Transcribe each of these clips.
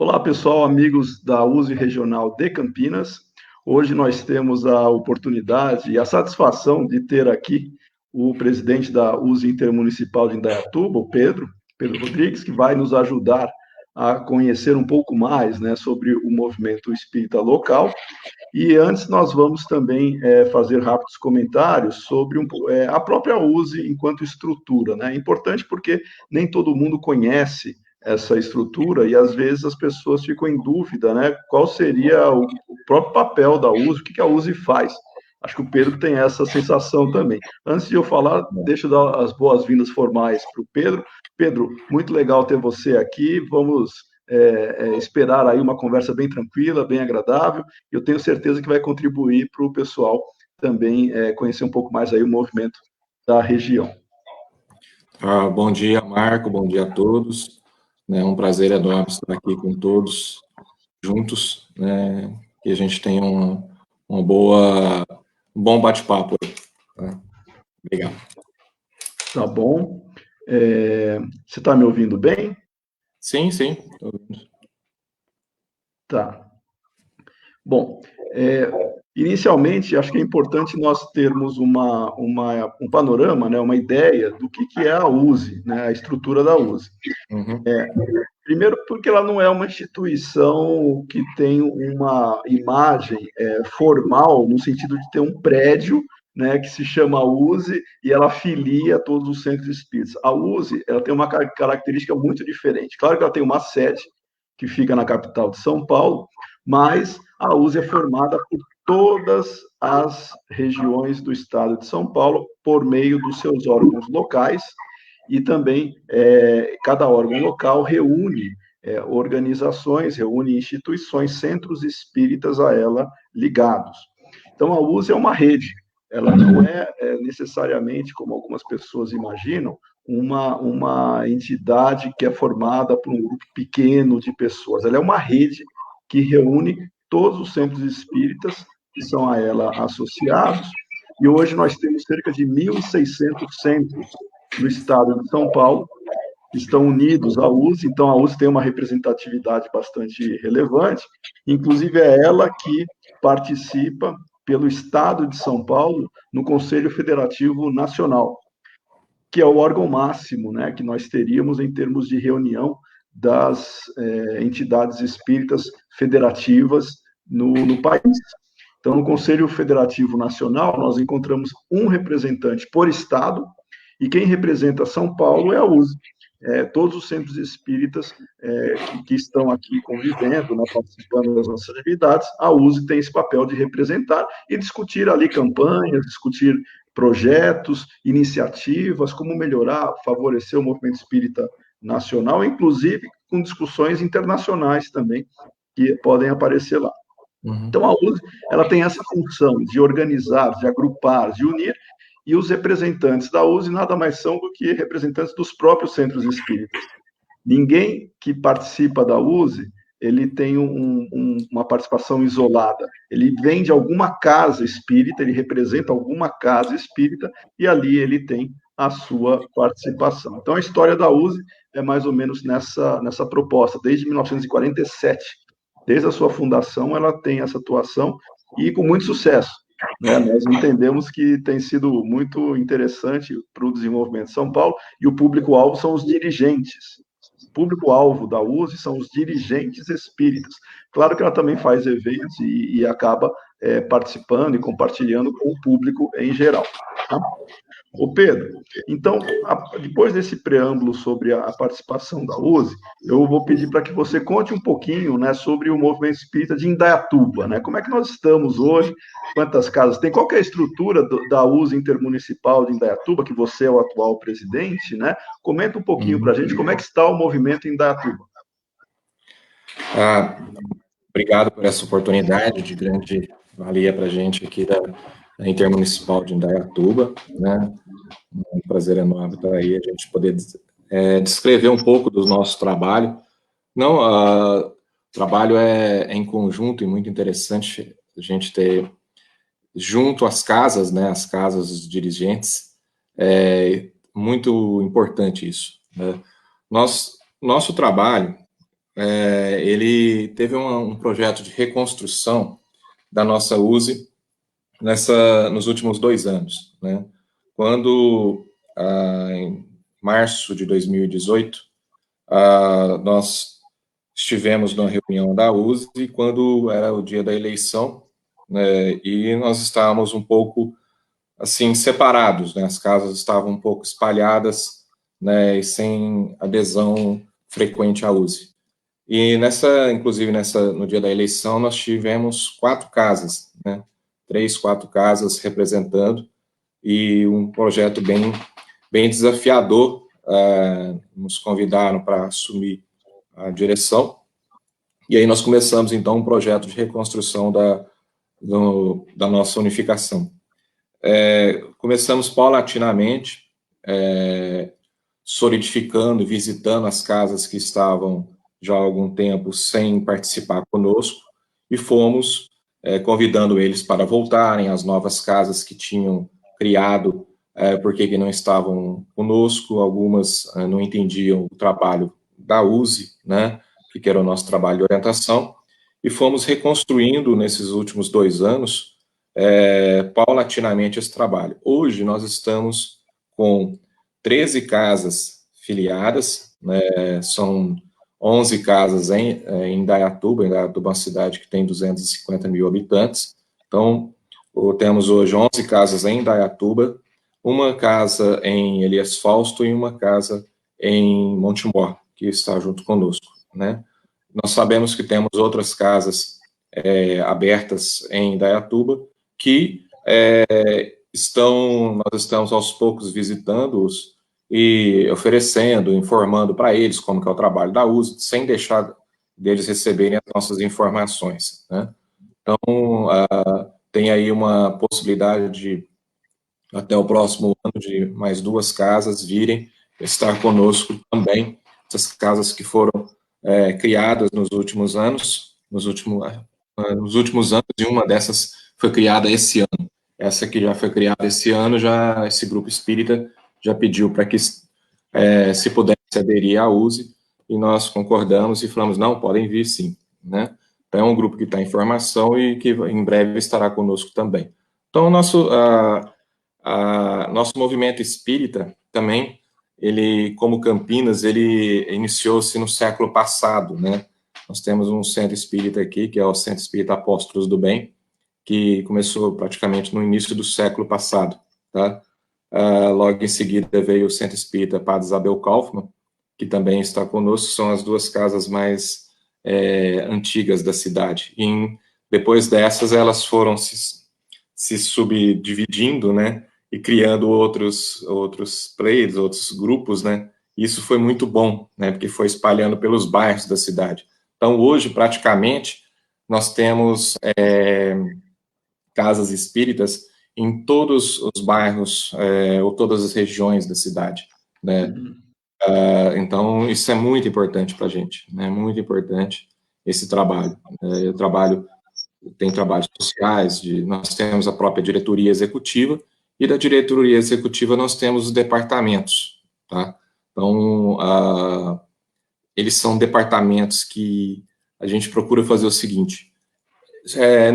Olá, pessoal, amigos da USE Regional de Campinas. Hoje nós temos a oportunidade e a satisfação de ter aqui o presidente da USE Intermunicipal de Indaiatuba, o Pedro Rodrigues, que vai nos ajudar a conhecer um pouco mais, né, sobre o movimento espírita local. E antes nós vamos também fazer rápidos comentários sobre a própria USE enquanto estrutura, né? É importante porque nem todo mundo conhece essa estrutura e às vezes as pessoas ficam em dúvida, né? Qual seria o próprio papel da USE, o que a USE faz? Acho que o Pedro tem essa sensação também. Antes de eu falar, deixa eu dar as boas-vindas formais para o Pedro. Pedro, muito legal ter você aqui. Vamos esperar aí uma conversa bem tranquila, bem agradável. Eu tenho certeza que vai contribuir para o pessoal também conhecer um pouco mais aí o movimento da região. Bom dia, Marco, bom dia a todos. É um prazer enorme estar aqui com todos juntos, né, que a gente tenha um bom bate-papo. Né? Obrigado. Tá bom. Você está me ouvindo bem? Sim, estou ouvindo. Tá. Bom, inicialmente, acho que é importante nós termos um panorama, né, uma ideia do que é a USE, né, a estrutura da USE. Uhum. Primeiro, porque ela não é uma instituição que tem uma imagem formal, no sentido de ter um prédio, né, que se chama USE e ela filia todos os centros espíritas. A USE ela tem uma característica muito diferente. Claro que ela tem uma sede, que fica na capital de São Paulo, mas a USE é formada por todas as regiões do estado de São Paulo, por meio dos seus órgãos locais, e também cada órgão local reúne organizações, reúne instituições, centros espíritas a ela ligados. Então, a USE é uma rede, ela não é necessariamente, como algumas pessoas imaginam, uma entidade que é formada por um grupo pequeno de pessoas. Ela é uma rede que reúne todos os centros espíritas que são a ela associados, e hoje nós temos cerca de 1.600 centros no estado de São Paulo, que estão unidos à USE, então a USE tem uma representatividade bastante relevante, inclusive é ela que participa pelo estado de São Paulo no Conselho Federativo Nacional, que é o órgão máximo, né, que nós teríamos em termos de reunião das entidades espíritas federativas no país. Então, no Conselho Federativo Nacional, nós encontramos um representante por estado, e quem representa São Paulo é a USE. Todos os centros espíritas que estão aqui convivendo, né, participando das nossas atividades, a USE tem esse papel de representar e discutir ali campanhas, discutir projetos, iniciativas, como melhorar, favorecer o movimento espírita nacional, inclusive com discussões internacionais também, que podem aparecer lá. Então, a USE ela tem essa função de organizar, de agrupar, de unir, e os representantes da USE nada mais são do que representantes dos próprios centros espíritas. Ninguém que participa da USE, ele tem uma participação isolada. Ele vem de alguma casa espírita, ele representa alguma casa espírita, e ali ele tem a sua participação. Então, a história da USE é mais ou menos nessa proposta, desde 1947. Desde a sua fundação, ela tem essa atuação, e com muito sucesso. Né? Nós entendemos que tem sido muito interessante para o desenvolvimento de São Paulo, e o público-alvo são os dirigentes. O público-alvo da USE são os dirigentes espíritas. Claro que ela também faz eventos e acaba participando e compartilhando com o público em geral. Tá? Ô Pedro, então, depois desse preâmbulo sobre a participação da USE, eu vou pedir para que você conte um pouquinho, né, sobre o movimento espírita de Indaiatuba, né? Como é que nós estamos hoje? Quantas casas tem? Qual que é a estrutura da USE Intermunicipal de Indaiatuba, que você é o atual presidente, né? Comenta um pouquinho para a gente como é que está o movimento em Indaiatuba. Obrigado por essa oportunidade de grande valia para a gente aqui da Intermunicipal de Indaiatuba, né? Um prazer enorme estar aí, a gente poder descrever um pouco do nosso trabalho. O trabalho é em conjunto e muito interessante a gente ter junto às casas, né, as casas dos dirigentes, muito importante isso. Né? Nosso trabalho, ele teve um projeto de reconstrução da nossa USE nos últimos 2 anos, né? Quando, em março de 2018, nós estivemos numa reunião da USE quando era o dia da eleição, né, e nós estávamos um pouco, assim, separados, né? As casas estavam um pouco espalhadas, né, e sem adesão frequente à USE. E inclusive no dia da eleição, nós tivemos 4 casas, né? 3, 4 casas representando, e um projeto bem desafiador. Nos convidaram para assumir a direção, e aí nós começamos, então, um projeto de reconstrução da nossa unificação. Começamos paulatinamente, solidificando, visitando as casas que estavam já há algum tempo sem participar conosco, e fomos convidando eles para voltarem às novas casas que tinham criado, porque não estavam conosco, algumas não entendiam o trabalho da USE, né, que era o nosso trabalho de orientação, e fomos reconstruindo nesses últimos 2 anos, paulatinamente esse trabalho. Hoje nós estamos com 13 casas filiadas, né, são 11 casas em Indaiatuba. Indaiatuba é uma cidade que tem 250 mil habitantes, então temos hoje 11 casas em Indaiatuba, uma casa em Elias Fausto e uma casa em Montemor, que está junto conosco, né. Nós sabemos que temos outras casas abertas em Indaiatuba, que nós estamos aos poucos visitando-os e oferecendo, informando para eles como que é o trabalho da USE, sem deixar deles receberem as nossas informações, né? Então, tem aí uma possibilidade de, até o próximo ano, de mais 2 casas virem estar conosco também, essas casas que foram criadas nos últimos anos, nos últimos anos, e uma dessas foi criada esse ano. Essa que já foi criada esse ano, esse grupo espírita já pediu para que se pudesse aderir à USE, e nós concordamos e falamos, não, podem vir sim, né? Então, é um grupo que está em formação e que em breve estará conosco também. Então, nosso movimento espírita também, ele, como Campinas, ele iniciou-se no século passado, né? Nós temos um centro espírita aqui, que é o Centro Espírita Apóstolos do Bem, que começou praticamente no início do século passado, tá? Logo em seguida veio o Centro Espírita Padre Isabel Kaufmann, que também está conosco, são as 2 casas mais antigas da cidade. E depois dessas, elas foram se subdividindo, né, e criando outros players, outros grupos, né. Isso foi muito bom, né, porque foi espalhando pelos bairros da cidade. Então, hoje, praticamente, nós temos casas espíritas em todos os bairros ou todas as regiões da cidade, né? Uhum. Então, isso é muito importante para a gente, né? Muito importante esse trabalho. Tem trabalhos sociais, nós temos a própria diretoria executiva, e da diretoria executiva nós temos os departamentos, tá? Então, eles são departamentos que a gente procura fazer o seguinte: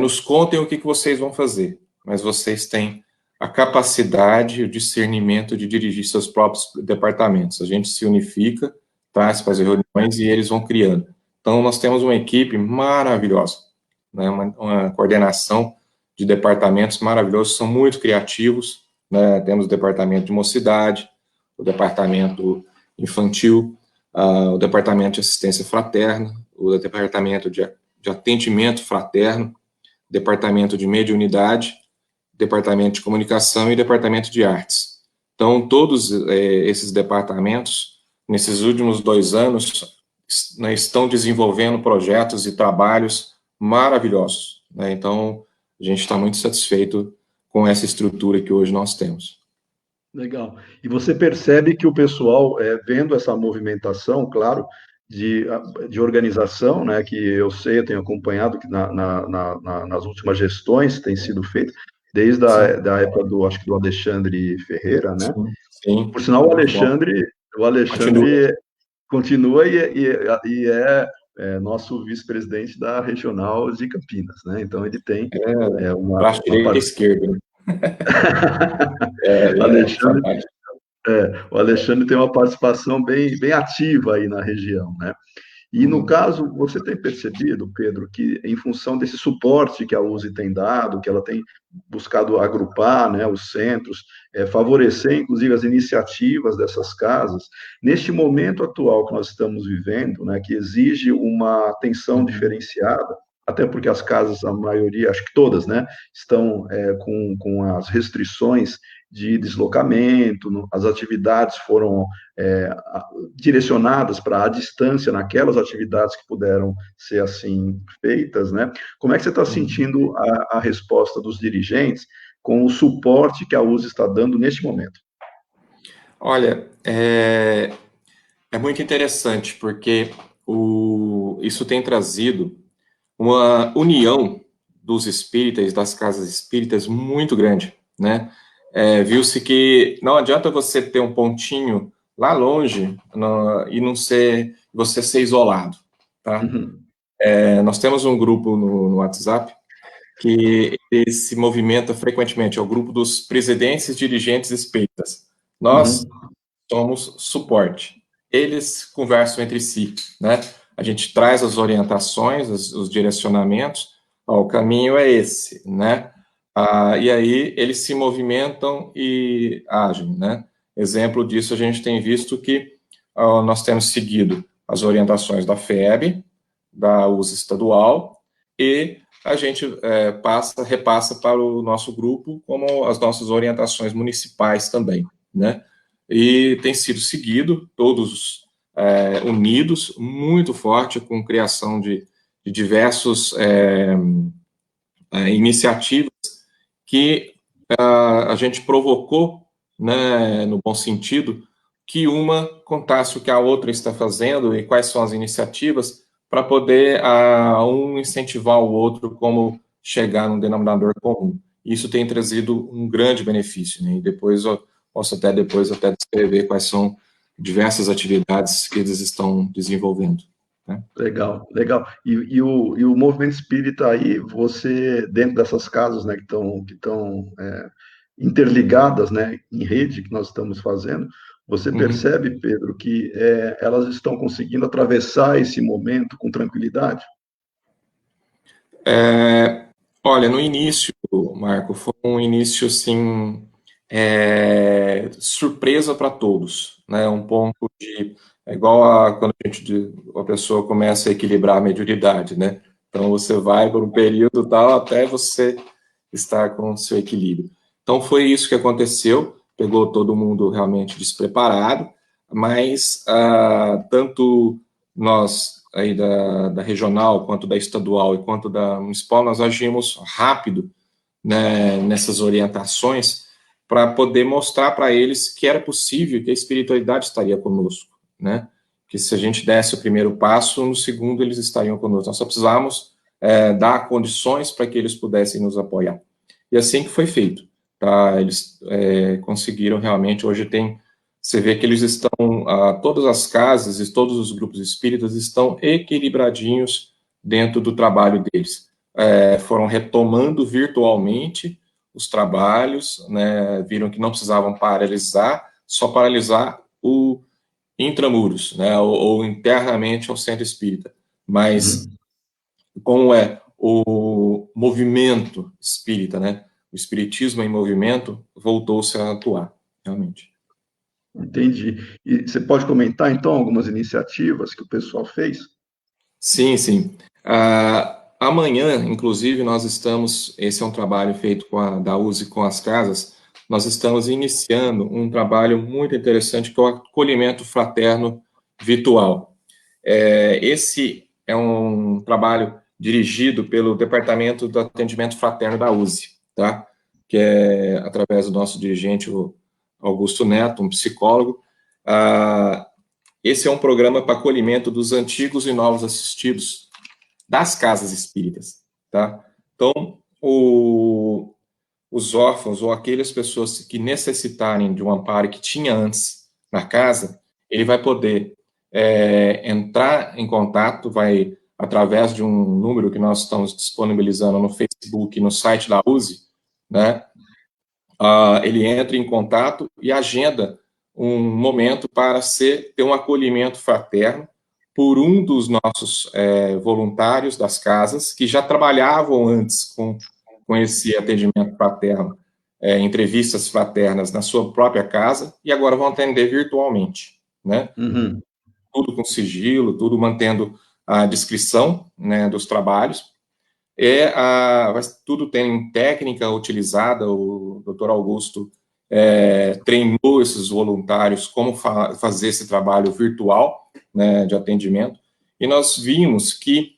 nos contem o que vocês vão fazer, mas vocês têm a capacidade e o discernimento de dirigir seus próprios departamentos. A gente se unifica, traz para as reuniões e eles vão criando. Então, nós temos uma equipe maravilhosa, né, uma coordenação de departamentos maravilhosos, são muito criativos, né, temos o departamento de mocidade, o departamento infantil, o departamento de assistência fraterna, o departamento de atendimento fraterno, departamento de mediunidade, departamento de comunicação e departamento de artes. Então, todos esses departamentos, nesses últimos 2 anos, né, estão desenvolvendo projetos e trabalhos maravilhosos, né? Então, a gente está muito satisfeito com essa estrutura que hoje nós temos. Legal. E você percebe que o pessoal, vendo essa movimentação, claro, de organização, né, que eu sei, eu tenho acompanhado que nas últimas gestões tem sido feito, desde da época acho que do Alexandre Ferreira, né? Sim, sim. Por sinal, o Alexandre continua e é nosso vice-presidente da regional de Campinas, né? Então ele tem Braço uma direito e esquerdo, né? Alexandre, Fantástico. o Alexandre tem uma participação bem ativa aí na região, né? E no Uhum. caso, você tem percebido, Pedro, que em função desse suporte que a USE tem dado, que ela tem buscado agrupar, né, os centros, favorecer, inclusive, as iniciativas dessas casas, neste momento atual que nós estamos vivendo, né, que exige uma atenção Uhum. diferenciada, até porque as casas, a maioria, acho que todas, né, estão com as restrições de deslocamento, as atividades foram direcionadas para a distância naquelas atividades que puderam ser assim feitas, né? Como é que você está Uhum. sentindo a resposta dos dirigentes com o suporte que a USE está dando neste momento? Olha, é muito interessante, porque isso tem trazido uma união dos espíritas, das casas espíritas, muito grande, né? Viu-se que não adianta você ter um pontinho lá longe e não ser, você ser isolado, tá? Uhum, Nós temos um grupo no WhatsApp que ele se movimenta frequentemente, é o grupo dos presidentes e dirigentes espíritas. Nós uhum, somos suporte. Eles conversam entre si, né? A gente traz as orientações, os direcionamentos, ó, o caminho é esse, né? E aí eles se movimentam e agem, né? Exemplo disso, a gente tem visto que nós temos seguido as orientações da FEB, da USA estadual, e a gente repassa para o nosso grupo como as nossas orientações municipais também, né? E tem sido seguido, todos unidos, muito forte, com criação de diversos iniciativas que a gente provocou, né, no bom sentido, que uma contasse o que a outra está fazendo e quais são as iniciativas para poder um incentivar o outro como chegar num denominador comum. Isso tem trazido um grande benefício, né? E depois eu posso até descrever quais são diversas atividades que eles estão desenvolvendo, né? legal, legal. E o movimento espírita aí, você, dentro dessas casas, né, que estão interligadas, né, em rede que nós estamos fazendo, você Uhum. percebe, Pedro, que elas estão conseguindo atravessar esse momento com tranquilidade? Olha, no início, Marco, foi um início assim, surpresa para todos, né? Um ponto de é igual quando a pessoa começa a equilibrar a mediunidade, né? Então você vai por um período tal até você estar com o seu equilíbrio. Então foi isso que aconteceu, pegou todo mundo realmente despreparado, mas tanto nós aí da regional, quanto da estadual e quanto da municipal, nós agimos rápido, né, nessas orientações para poder mostrar para eles que era possível, que a espiritualidade estaria conosco, né? Que se a gente desse o primeiro passo, no segundo eles estariam conosco. Nós só precisávamos dar condições para que eles pudessem nos apoiar. E assim que foi feito, tá? Eles conseguiram realmente, hoje você vê que eles estão, todas as casas e todos os grupos espíritas estão equilibradinhos dentro do trabalho deles. Foram retomando virtualmente os trabalhos, né, viram que não precisavam paralisar, só paralisar o intramuros, né, ou internamente ao centro espírita. Mas Uhum. como é o movimento espírita, né, o espiritismo em movimento, voltou-se a atuar, realmente. Entendi. E você pode comentar, então, algumas iniciativas que o pessoal fez? Sim, sim. Amanhã, inclusive, esse é um trabalho feito da USE com as casas, nós estamos iniciando um trabalho muito interessante que é o acolhimento fraterno virtual. Esse é um trabalho dirigido pelo Departamento do Atendimento Fraterno da USE, tá? Que é através do nosso dirigente, o Augusto Neto, um psicólogo. Esse é um programa para acolhimento dos antigos e novos assistidos das casas espíritas, tá? Então, os órfãos ou aquelas pessoas que necessitarem de um amparo que tinha antes na casa, ele vai poder entrar em contato, vai através de um número que nós estamos disponibilizando no Facebook, no site da USE, né? Ele entra em contato e agenda um momento para ter um acolhimento fraterno por um dos nossos voluntários das casas, que já trabalhavam antes com esse atendimento fraterno, entrevistas fraternas na sua própria casa, e agora vão atender virtualmente, né? Uhum. Tudo com sigilo, tudo mantendo a descrição, né, dos trabalhos. Tudo tem técnica utilizada, o doutor Augusto treinou esses voluntários como fazer esse trabalho virtual, né, de atendimento, e nós vimos que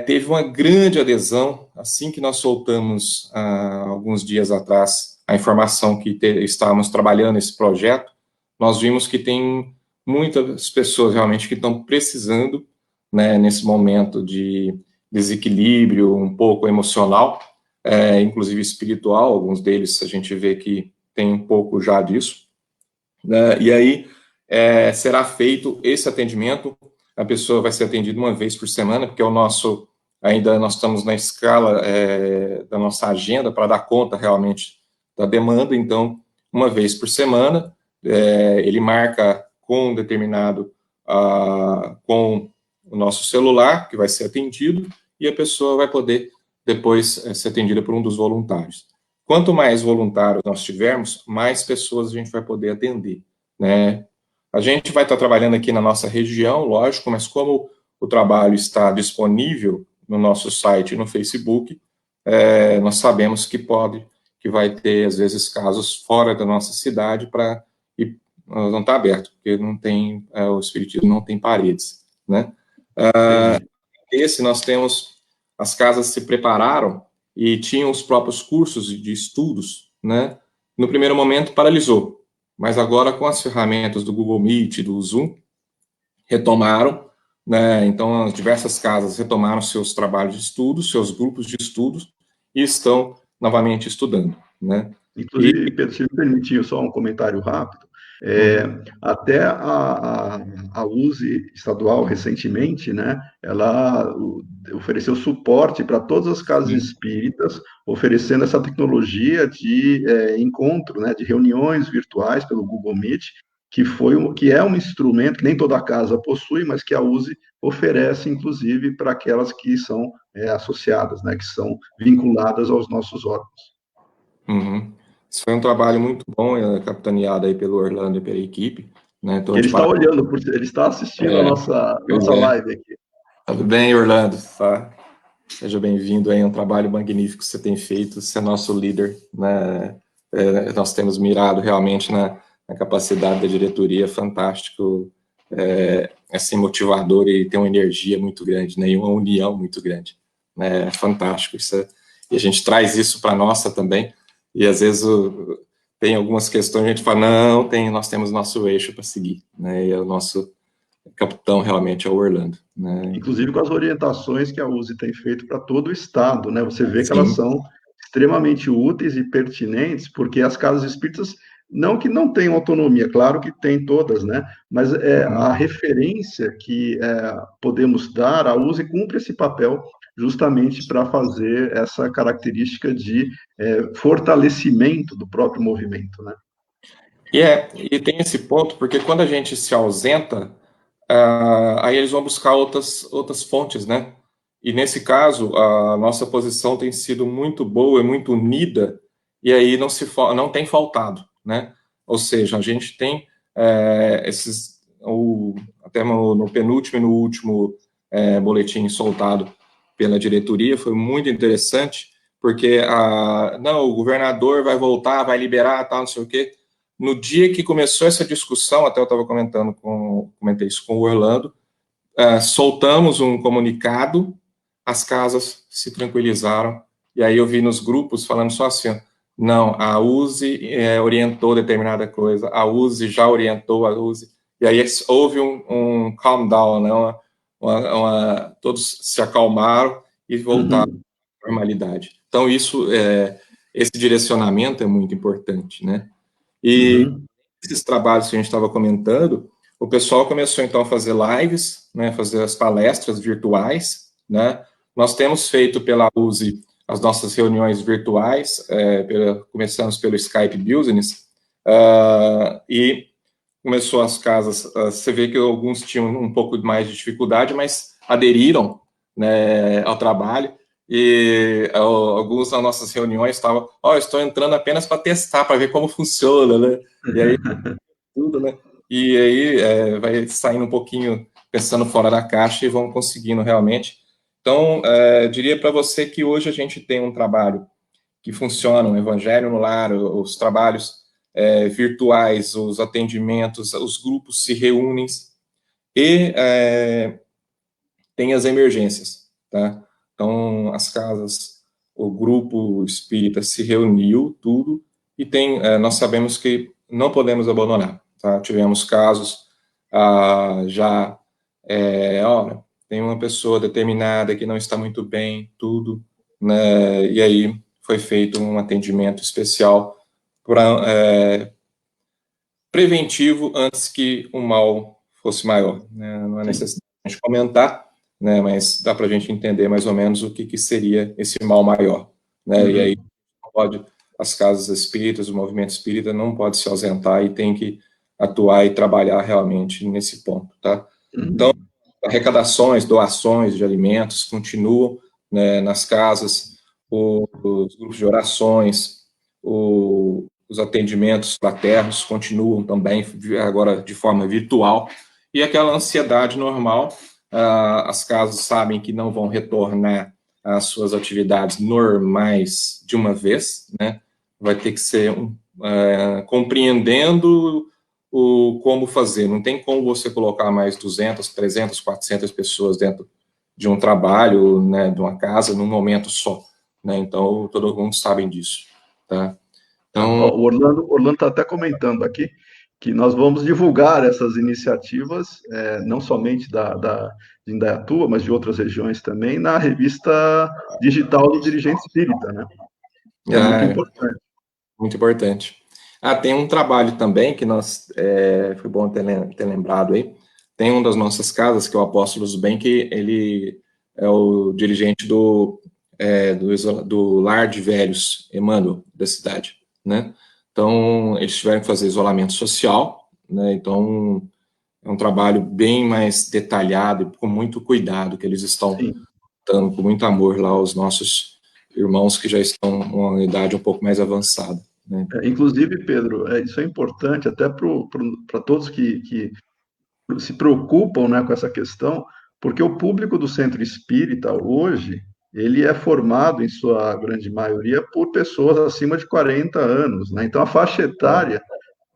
teve uma grande adesão, assim que nós soltamos, alguns dias atrás, a informação que estávamos trabalhando esse projeto, nós vimos que tem muitas pessoas realmente que estão precisando, né, nesse momento de desequilíbrio um pouco emocional, inclusive espiritual, alguns deles a gente vê que tem um pouco já disso, né, e aí será feito esse atendimento. A pessoa vai ser atendida uma vez por semana, porque ainda nós estamos na escala da nossa agenda para dar conta realmente da demanda, então, uma vez por semana, ele marca com determinado, com o nosso celular, que vai ser atendido, e a pessoa vai poder depois ser atendida por um dos voluntários. Quanto mais voluntários nós tivermos, mais pessoas a gente vai poder atender, né? A gente vai estar trabalhando aqui na nossa região, lógico, mas como o trabalho está disponível no nosso site e no Facebook, nós sabemos que vai ter, às vezes, casos fora da nossa cidade e não está aberto, porque não tem, o Espiritismo não tem paredes, né? Nós temos, as casas se prepararam e tinham os próprios cursos de estudos, né? No primeiro momento paralisou, mas agora com as ferramentas do Google Meet, do Zoom, retomaram, né? Então as diversas casas retomaram seus trabalhos de estudo, seus grupos de estudos, e estão novamente estudando, né? Inclusive, Pedro, se me permitir só um comentário rápido, até a USE estadual, recentemente, né, ela ofereceu suporte para todas as casas espíritas, oferecendo essa tecnologia de encontro, né, de reuniões virtuais pelo Google Meet, que é um instrumento que nem toda casa possui, mas que a USE oferece, inclusive, para aquelas que são associadas, né, que são vinculadas aos nossos órgãos. Uhum. Isso foi um trabalho muito bom, capitaneado aí pelo Orlando e pela equipe, né? Então, Ele está olhando, ele está assistindo a nossa live aqui. Tudo bem, Orlando? Tá? Seja bem-vindo aí, é um trabalho magnífico que você tem feito, você é nosso líder, né? Nós temos mirado realmente na capacidade da diretoria, fantástico, assim, motivador, e tem uma energia muito grande, né? E uma união muito grande, né? É fantástico, e a gente traz isso para a nossa também, e às vezes tem algumas questões, a gente fala, não, nós temos nosso eixo para seguir, né? E o nosso capitão realmente é o Orlando, né? Inclusive com as orientações que a USE tem feito para todo o estado, né? Você vê que elas Sim. são extremamente úteis e pertinentes, porque as casas espíritas, não que não tenham autonomia, claro que tem todas, né? Mas a referência que podemos dar, a USE cumpre esse papel justamente para fazer essa característica de fortalecimento do próprio movimento, né? E tem esse ponto, porque quando a gente se ausenta, aí eles vão buscar outras fontes, né? E nesse caso, a nossa posição tem sido muito boa e muito unida, e aí não tem faltado, né? Ou seja, a gente tem até no penúltimo e no último boletim soltado pela diretoria, foi muito interessante, porque não, o governador vai voltar, vai liberar, tal, não sei o quê. No dia que começou essa discussão, até eu estava comentei isso com o Orlando, soltamos um comunicado, as casas se tranquilizaram, e aí eu vi nos grupos falando só assim, não, a USE orientou determinada coisa, a USE já orientou a USE, e aí houve um calm down, né? Todos se acalmaram e voltaram à normalidade. Então, esse direcionamento é muito importante, né? E esses trabalhos que a gente estava comentando, o pessoal começou, então, a fazer lives, né, fazer as palestras virtuais, né? Nós temos feito pela USE as nossas reuniões virtuais, começamos pelo Skype Business, e começou as casas, você vê que alguns tinham um pouco mais de dificuldade, mas aderiram, né, ao trabalho, e alguns nas nossas reuniões estavam, estou entrando apenas para testar, para ver como funciona, né, e aí, tudo, né, e aí vai saindo um pouquinho, pensando fora da caixa e vão conseguindo realmente. Então, diria para você que hoje a gente tem um trabalho que funciona, o Evangelho no Lar, os trabalhos virtuais, os atendimentos, os grupos se reúnem e tem as emergências, tá? Então, as casas, o grupo espírita se reuniu, tudo, e nós sabemos que não podemos abandonar, tá? Tivemos casos já, olha, tem uma pessoa determinada que não está muito bem, tudo, né? E aí foi feito um atendimento especial preventivo antes que o mal fosse maior, né? Não é necessário a gente comentar, né? Mas dá para a gente entender mais ou menos o que seria esse mal maior, né? Uhum. E aí as casas espíritas, o movimento espírita não pode se ausentar e tem que atuar e trabalhar realmente nesse ponto, tá? Uhum. Então, arrecadações, doações de alimentos continuam, né, nas casas, os grupos de orações, os atendimentos fraternos continuam também, agora de forma virtual, e aquela ansiedade normal, as casas sabem que não vão retornar às suas atividades normais de uma vez, né? Vai ter que ser compreendendo como fazer. Não tem como você colocar mais 200, 300, 400 pessoas dentro de um trabalho, né, de uma casa, num momento só, né? Então, todo mundo sabe disso, tá? Então, o Orlando está até comentando aqui que nós vamos divulgar essas iniciativas, não somente de Indaiatuba, mas de outras regiões também, na revista digital do Dirigente Espírita, né? Que é muito importante. Muito importante. Tem um trabalho também que foi bom ter lembrado aí. Tem uma das nossas casas, que é o Apóstolos do Bem, que ele é o dirigente do Lar de Velhos, Emmanuel, da cidade, né? Então, eles tiveram que fazer isolamento social, né? Então, é um trabalho bem mais detalhado e com muito cuidado que eles estão dando com muito amor lá aos nossos irmãos que já estão com uma idade um pouco mais avançada, né? Inclusive, Pedro, isso é importante até para todos que se preocupam, né, com essa questão, porque o público do centro espírita hoje, ele é formado, em sua grande maioria, por pessoas acima de 40 anos, né? Então, a faixa etária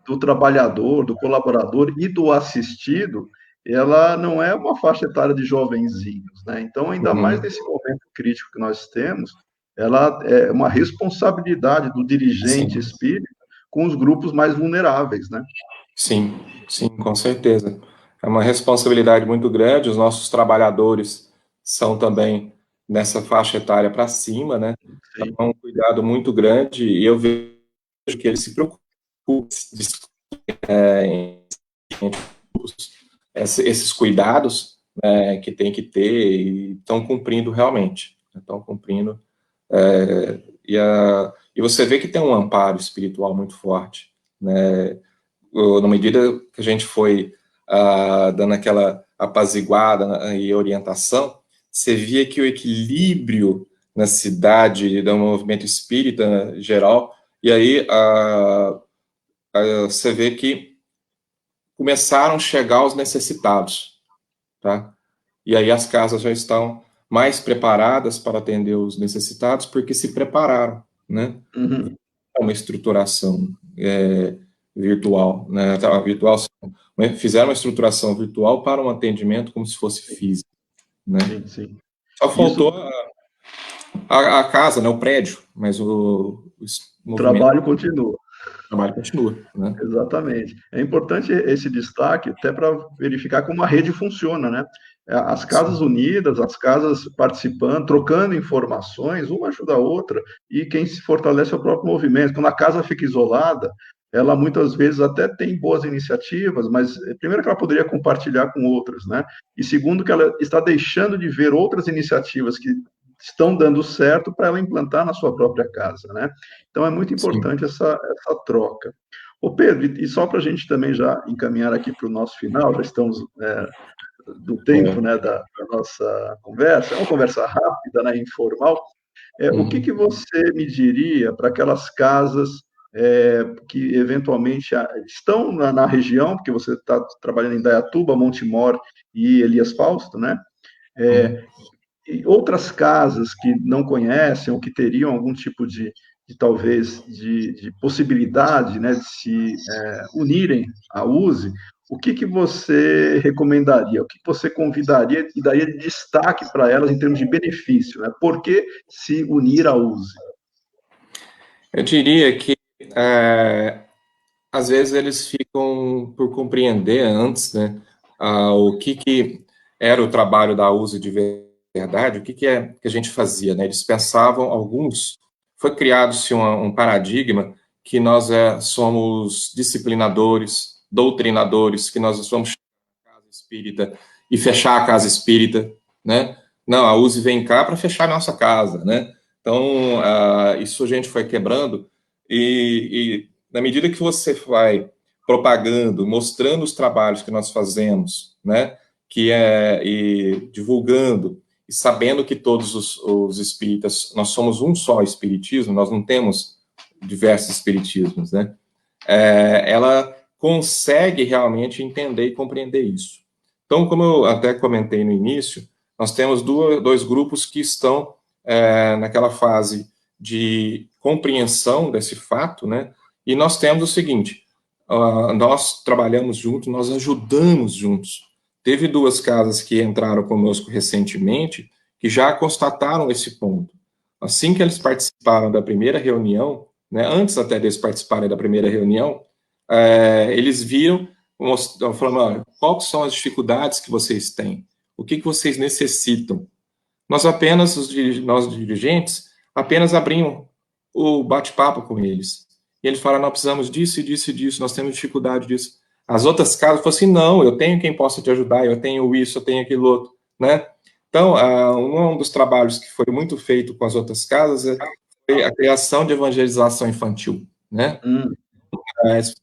do trabalhador, do colaborador e do assistido, ela não é uma faixa etária de jovenzinhos, né? Então, ainda mais nesse momento crítico que nós temos, ela é uma responsabilidade do dirigente espírita com os grupos mais vulneráveis, né? Sim, com certeza. É uma responsabilidade muito grande, os nossos trabalhadores são também nessa faixa etária para cima, né? Então, é um cuidado muito grande, e eu vejo que eles se preocupam esses cuidados, né, que tem que ter, e estão cumprindo realmente. Estão cumprindo. E você vê que tem um amparo espiritual muito forte, né? Na medida que a gente foi dando aquela apaziguada e orientação, você via que o equilíbrio na cidade, do movimento espírita geral, e aí você vê que começaram a chegar os necessitados, tá? E aí as casas já estão mais preparadas para atender os necessitados, porque se prepararam, né? Uhum. Uma estruturação virtual, né? Virtual, fizeram uma estruturação virtual para um atendimento como se fosse físico, né? Sim. Só faltou a casa, né? O prédio, mas o trabalho continua. O trabalho continua, né? Exatamente. É importante esse destaque até para verificar como a rede funciona, né? As casas unidas, as casas participando, trocando informações, uma ajuda a outra, e quem se fortalece é o próprio movimento. Quando a casa fica isolada, ela muitas vezes até tem boas iniciativas, mas primeiro que ela poderia compartilhar com outras, né? E segundo que ela está deixando de ver outras iniciativas que estão dando certo para ela implantar na sua própria casa, né? Então é muito Sim. importante essa troca. Ô Pedro, e só para a gente também já encaminhar aqui para o nosso final, já estamos do tempo, É. né, da nossa conversa, é uma conversa rápida, né, informal. O que Uhum. você me diria para aquelas casas que eventualmente estão na região, porque você está trabalhando em Dayatuba, Montemor e Elias Fausto, né? Uhum. E outras casas que não conhecem ou que teriam algum tipo de talvez de possibilidade, né, de se unirem à USE, o que você recomendaria? O que você convidaria e daria de destaque para elas em termos de benefício, né? Por que se unir à USE? Eu diria que, às vezes, eles ficam por compreender antes, né, o que era o trabalho da USE de verdade, o que é que a gente fazia, né? Eles pensavam, alguns, foi criado-se um paradigma que nós somos disciplinadores, doutrinadores, que nós somos casa espírita e fechar a casa espírita, né? Não, a USE vem cá para fechar a nossa casa, né? Então, isso a gente foi quebrando e na medida que você vai propagando, mostrando os trabalhos que nós fazemos, né? E divulgando e sabendo que todos os espíritas, nós somos um só espiritismo, nós não temos diversos espiritismos, né? Ela consegue realmente entender e compreender isso. Então, como eu até comentei no início, nós temos dois grupos que estão naquela fase de compreensão desse fato, né? E nós temos o seguinte: nós trabalhamos juntos, nós ajudamos juntos. Teve duas casas que entraram conosco recentemente que já constataram esse ponto. Assim que eles participaram da primeira reunião, né, antes até deles participarem da primeira reunião, eles viram, falando, olha, quais são as dificuldades que vocês têm? O que vocês necessitam? Nós apenas, nós dirigentes, apenas abrimos o bate-papo com eles. E eles falaram, nós precisamos disso e disso e disso, nós temos dificuldade disso. As outras casas falaram assim, não, eu tenho quem possa te ajudar, eu tenho isso, eu tenho aquilo outro, né? Então, um dos trabalhos que foi muito feito com as outras casas foi a criação de evangelização infantil, né? Hum.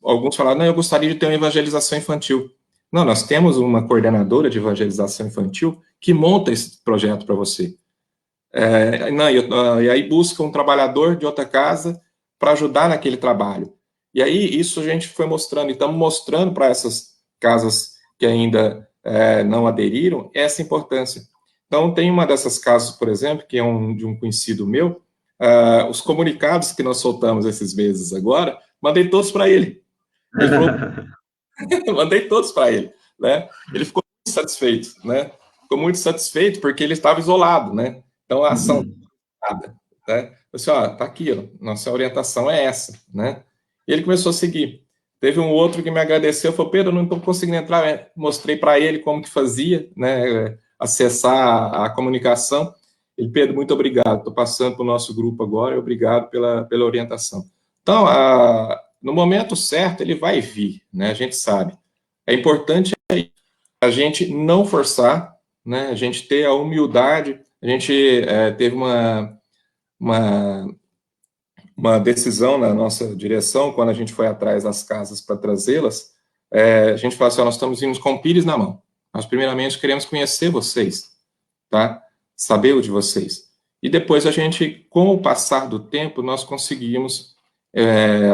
Alguns falaram, não, eu gostaria de ter uma evangelização infantil. Não, nós temos uma coordenadora de evangelização infantil que monta esse projeto para você. Não, e aí busca um trabalhador de outra casa para ajudar naquele trabalho. E aí isso a gente foi mostrando, e estamos mostrando para essas casas que ainda não aderiram essa importância. Então, tem uma dessas casas, por exemplo, que é de um conhecido meu, os comunicados que nós soltamos esses meses agora, mandei todos para ele. Ele falou, mandei todos para ele, né? Ele ficou muito satisfeito, né? Ficou muito satisfeito porque ele estava isolado, né? Então a ação nada, né? Assim, ó, tá aqui, ó, nossa orientação é essa, né? E ele começou a seguir. Teve um outro que me agradeceu, falou, Pedro, eu não estou conseguindo entrar, mostrei para ele como que fazia, né? Acessar a comunicação. Ele, Pedro, muito obrigado, estou passando para o nosso grupo agora, obrigado pela orientação. Então, no momento certo, ele vai vir, né? A gente sabe. É importante a gente não forçar, né? A gente ter a humildade. A gente teve uma, uma decisão na nossa direção, quando a gente foi atrás das casas para trazê-las, a gente falou assim, nós estamos indo com o pires na mão. Nós, primeiramente, queremos conhecer vocês, tá? Saber o de vocês. E depois a gente, com o passar do tempo, nós conseguimos,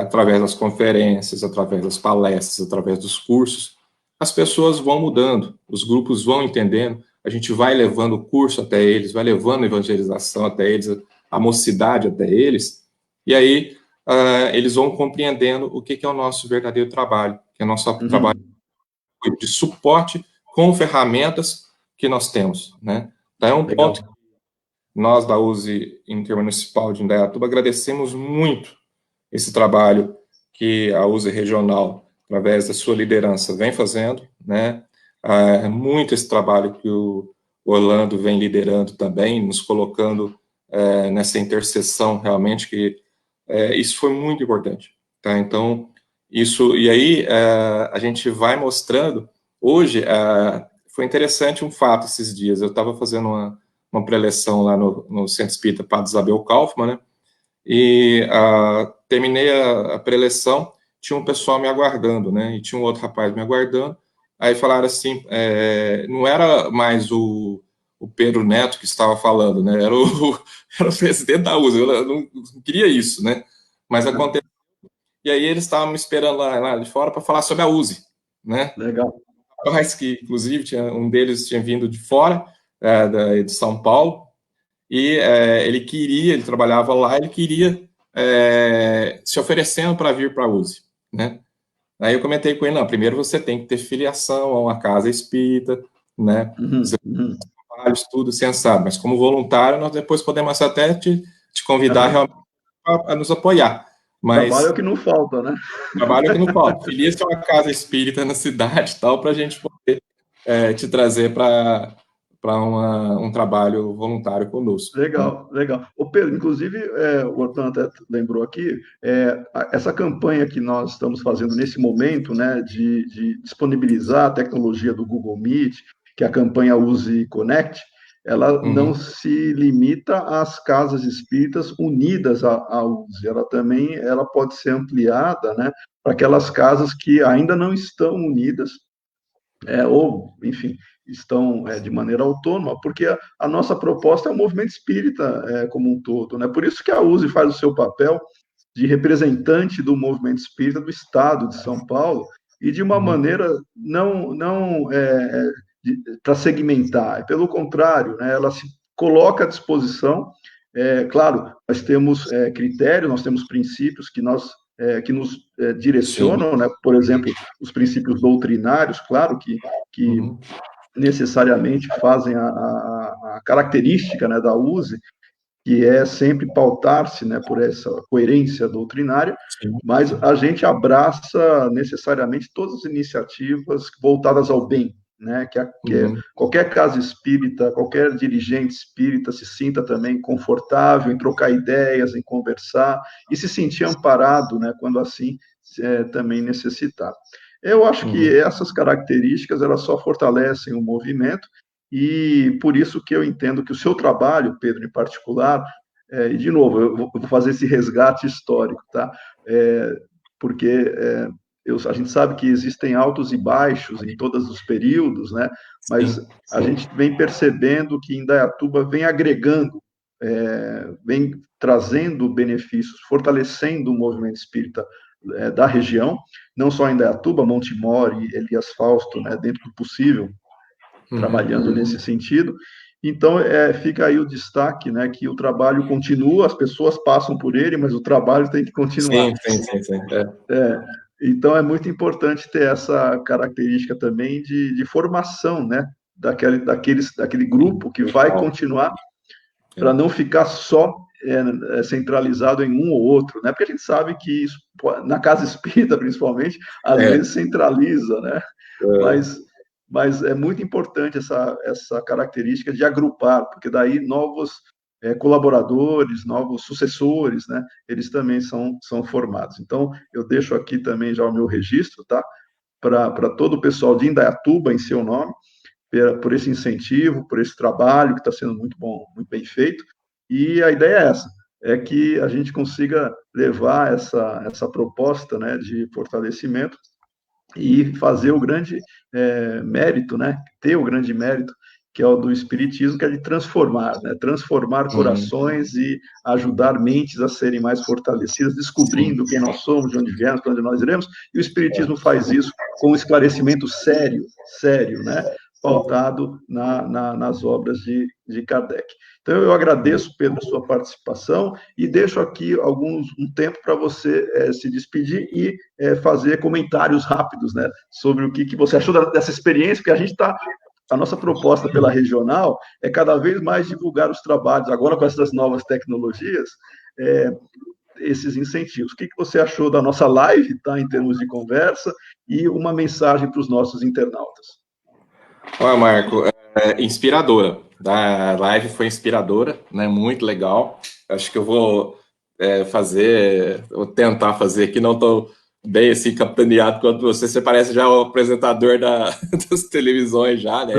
através das conferências, através das palestras, através dos cursos, as pessoas vão mudando, os grupos vão entendendo, a gente vai levando o curso até eles, vai levando a evangelização até eles, a mocidade até eles, e aí eles vão compreendendo o que é o nosso verdadeiro trabalho, que é o nosso trabalho de suporte com ferramentas que nós temos, né? Então, é um Legal. ponto que nós da USE Intermunicipal de Indaiatuba agradecemos muito esse trabalho que a USE Regional, através da sua liderança, vem fazendo, né? Muito esse trabalho que o Orlando vem liderando também, nos colocando nessa interseção, realmente, que isso foi muito importante, tá? Então, Isso, e aí a gente vai mostrando. Hoje, foi interessante um fato esses dias. Eu estava fazendo uma preleção lá no Centro Espírita Padre Isabel Kaufmann, né? E terminei a preleção, tinha um pessoal me aguardando, né? E tinha um outro rapaz me aguardando. Aí falaram assim, não era mais o Pedro Neto que estava falando, né? Era era o presidente da USA. Eu não queria isso, né? Mas aconteceu. E aí eles estavam me esperando lá de fora para falar sobre a USE, né? Legal. Rapaz que, inclusive, um deles tinha vindo de fora, de São Paulo, e ele trabalhava lá, ele queria se oferecendo para vir para a USE, né? Aí eu comentei com ele, não, primeiro você tem que ter filiação a uma casa espírita, né? Você trabalha, estudo, sensado, mas como voluntário nós depois podemos até te convidar realmente a nos apoiar. Trabalho é Mas o que não falta, né? trabalho que não falta. Filia-se uma casa espírita na cidade e tal, para a gente poder te trazer para um trabalho voluntário conosco. Legal, legal. Ô Pedro, inclusive, o Orton até lembrou aqui, essa campanha que nós estamos fazendo nesse momento, né, de disponibilizar a tecnologia do Google Meet, que é a campanha Use Connect, ela não se limita às casas espíritas unidas à USE, ela pode ser ampliada, né, para aquelas casas que ainda não estão unidas, ou, enfim, estão de maneira autônoma, porque a nossa proposta é o movimento espírita como um todo, né? Por isso que a USE faz o seu papel de representante do movimento espírita do Estado de São Paulo, e de uma maneira não para segmentar, pelo contrário, né, ela se coloca à disposição. Claro, nós temos critérios, nós temos princípios que nos direcionam, né? Por exemplo, os princípios doutrinários, claro, que necessariamente fazem a característica, né, da USE, que é sempre pautar-se, né, por essa coerência doutrinária, mas a gente abraça necessariamente todas as iniciativas voltadas ao bem, né, qualquer casa espírita, qualquer dirigente espírita se sinta também confortável em trocar ideias, em conversar e se sentir amparado, né, quando assim também necessitar. Eu acho que essas características elas só fortalecem o movimento, e por isso que eu entendo que o seu trabalho, Pedro, em particular, e de novo, eu vou fazer esse resgate histórico, tá? Porque a gente sabe que existem altos e baixos em todos os períodos, né? Mas a gente vem percebendo que Indaiatuba vem agregando, vem trazendo benefícios, fortalecendo o movimento espírita da região, não só em Indaiatuba, Montemor e Elias Fausto, né, dentro do possível, trabalhando nesse sentido. Então, fica aí o destaque, né, que o trabalho continua, as pessoas passam por ele, mas o trabalho tem que continuar. Sim. Então, é muito importante ter essa característica também de formação, né, daquele grupo que vai continuar, para não ficar só centralizado em um ou outro, né? Porque a gente sabe que isso, na casa espírita, principalmente, às vezes centraliza, né? Mas é muito importante essa característica de agrupar, porque daí novos colaboradores, novos sucessores, né, eles também são formados. Então, eu deixo aqui também já o meu registro, tá, para todo o pessoal de Indaiatuba, em seu nome, por esse incentivo, por esse trabalho que está sendo muito bom, muito bem feito, e a ideia é essa, é que a gente consiga levar essa proposta, né, de fortalecimento e fazer o grande mérito, né? Ter o grande mérito, que é o do Espiritismo, que é de transformar, né? Transformar corações e ajudar mentes a serem mais fortalecidas, descobrindo quem nós somos, de onde viemos, para onde nós iremos, e o Espiritismo faz isso com um esclarecimento sério, né? Pautado nas obras de Kardec. Então, eu agradeço, Pedro, a sua participação e deixo aqui um tempo para você se despedir e fazer comentários rápidos, né, sobre o que você achou dessa experiência, porque a nossa proposta pela regional é cada vez mais divulgar os trabalhos, agora com essas novas tecnologias, esses incentivos. O que você achou da nossa live, tá, em termos de conversa, e uma mensagem para os nossos internautas? Olha, Marco, inspiradora. A live foi inspiradora, né? Muito legal. Acho que eu vou vou tentar fazer aqui, não estou bem assim, capitaneado quanto você. Você parece já o apresentador das televisões já, né?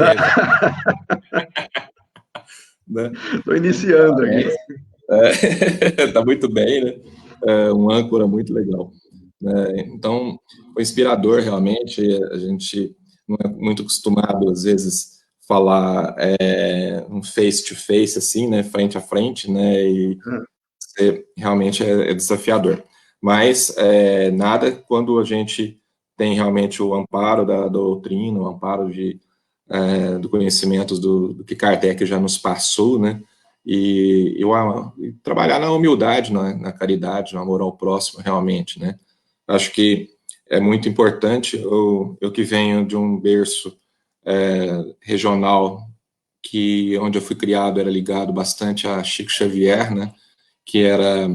Estou iniciando aqui. Tá muito bem, né? Um âncora muito legal. Então, foi inspirador, realmente. A gente não é muito acostumado, às vezes, falar um face-to-face, assim, né? Frente a frente, né? E realmente é desafiador. Mas nada quando a gente tem realmente o amparo da doutrina, o amparo do conhecimento do que Kardec já nos passou, né? E trabalhar na humildade, na caridade, no amor ao próximo, realmente, né? Acho que é muito importante. Eu que venho de um berço regional, onde eu fui criado, era ligado bastante a Chico Xavier, né? Que era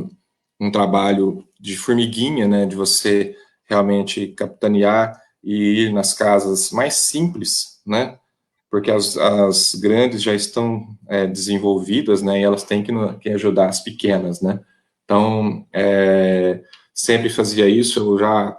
um trabalho de formiguinha, né? De você realmente capitanear e ir nas casas mais simples, né? Porque as grandes já estão desenvolvidas, né? E elas têm que ajudar as pequenas, né? Então, sempre fazia isso. Eu já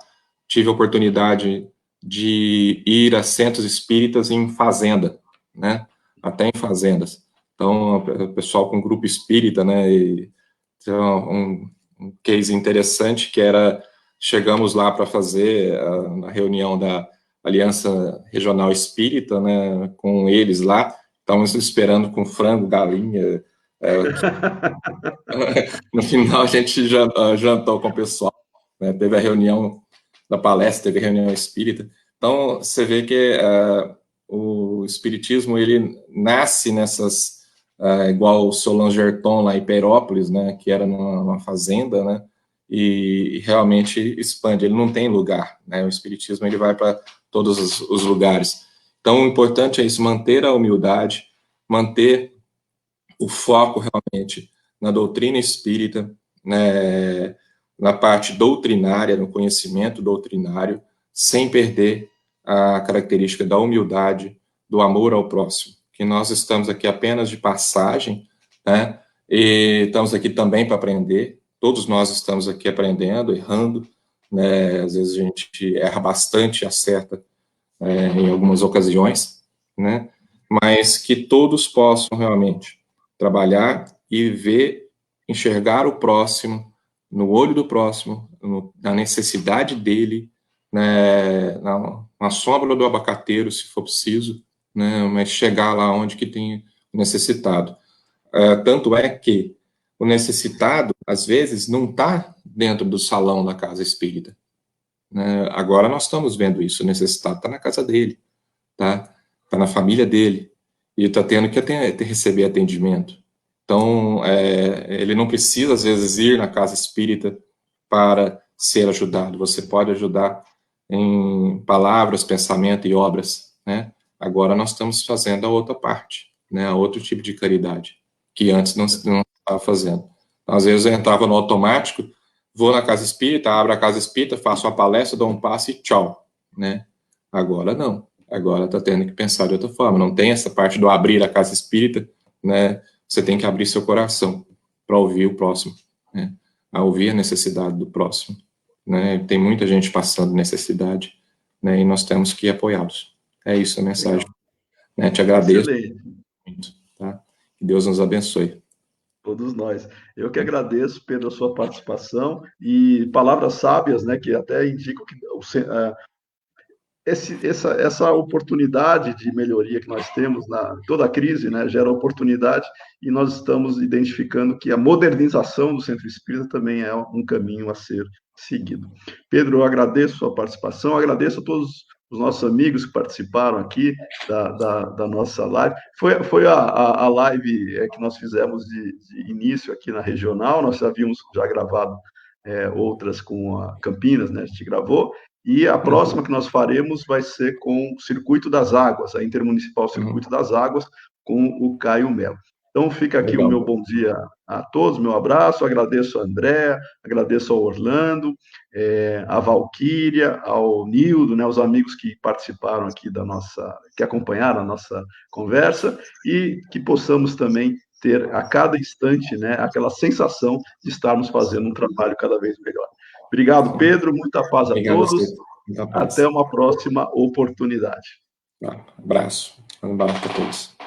tive a oportunidade de ir a centros espíritas em fazenda, né? Até em fazendas. Então, o pessoal com grupo espírita, né? E, então, um case interessante que era, chegamos lá para fazer a reunião da Aliança Regional Espírita, né, com eles lá, estávamos esperando com frango, galinha, no final a gente jantou com o pessoal, né, teve a reunião da palestra, teve a reunião espírita, então você vê que o espiritismo, ele nasce nessas, igual o seu Langerton lá em Perópolis, né, que era numa fazenda, né, e realmente expande, ele não tem lugar, né, o espiritismo ele vai para todos os lugares. Então, o importante é isso, manter a humildade, manter o foco realmente na doutrina espírita, né, na parte doutrinária, no conhecimento doutrinário, sem perder a característica da humildade, do amor ao próximo, que nós estamos aqui apenas de passagem, né, e estamos aqui também para aprender, todos nós estamos aqui aprendendo, errando, né, às vezes a gente erra bastante, acerta em algumas ocasiões, né, mas que todos possam realmente trabalhar e ver, enxergar o próximo, no olho do próximo, na necessidade dele, né, na sombra do abacateiro, se for preciso, né, mas chegar lá onde que tem necessitado. Tanto é que o necessitado, às vezes, não está dentro do salão da casa espírita. Né? Agora nós estamos vendo isso, o necessitado está na casa dele, tá na família dele, e está tendo que receber atendimento. Então, ele não precisa, às vezes, ir na casa espírita para ser ajudado. Você pode ajudar em palavras, pensamento e obras, né? Agora nós estamos fazendo a outra parte, né? Outro tipo de caridade, que antes não estava fazendo. Então, às vezes eu entrava no automático, vou na casa espírita, abro a casa espírita, faço uma palestra, dou um passe e tchau, né? Agora não. Agora está tendo que pensar de outra forma. Não tem essa parte do abrir a casa espírita, né? Você tem que abrir seu coração para ouvir o próximo, né? A ouvir a necessidade do próximo, né? Tem muita gente passando necessidade, né? E nós temos que apoiá-los. É isso a mensagem. Né? Te agradeço muito, tá? Que Deus nos abençoe. Todos nós. Eu que agradeço pela sua participação e palavras sábias, né, que até indicam que essa oportunidade de melhoria que nós temos na toda a crise, né, gera oportunidade e nós estamos identificando que a modernização do centro espírita também é um caminho a ser seguido. Pedro, eu agradeço a participação, agradeço a todos os nossos amigos que participaram aqui da nossa live. Foi a live que nós fizemos de início aqui na regional, nós já havíamos gravado outras com a Campinas, né, a gente gravou, e a próxima que nós faremos vai ser com o Circuito das Águas, a Intermunicipal Circuito das Águas, com o Caio Melo. Então, fica aqui o meu bom dia a todos, meu abraço, agradeço a André, agradeço ao Orlando, a Valquíria, ao Nildo, né, os amigos que participaram aqui que acompanharam a nossa conversa, e que possamos também ter a cada instante, né, aquela sensação de estarmos fazendo um trabalho cada vez melhor. Obrigado, Pedro. Muita paz a Obrigado todos. Muita paz. Até uma próxima oportunidade. Abraço. Um abraço para todos.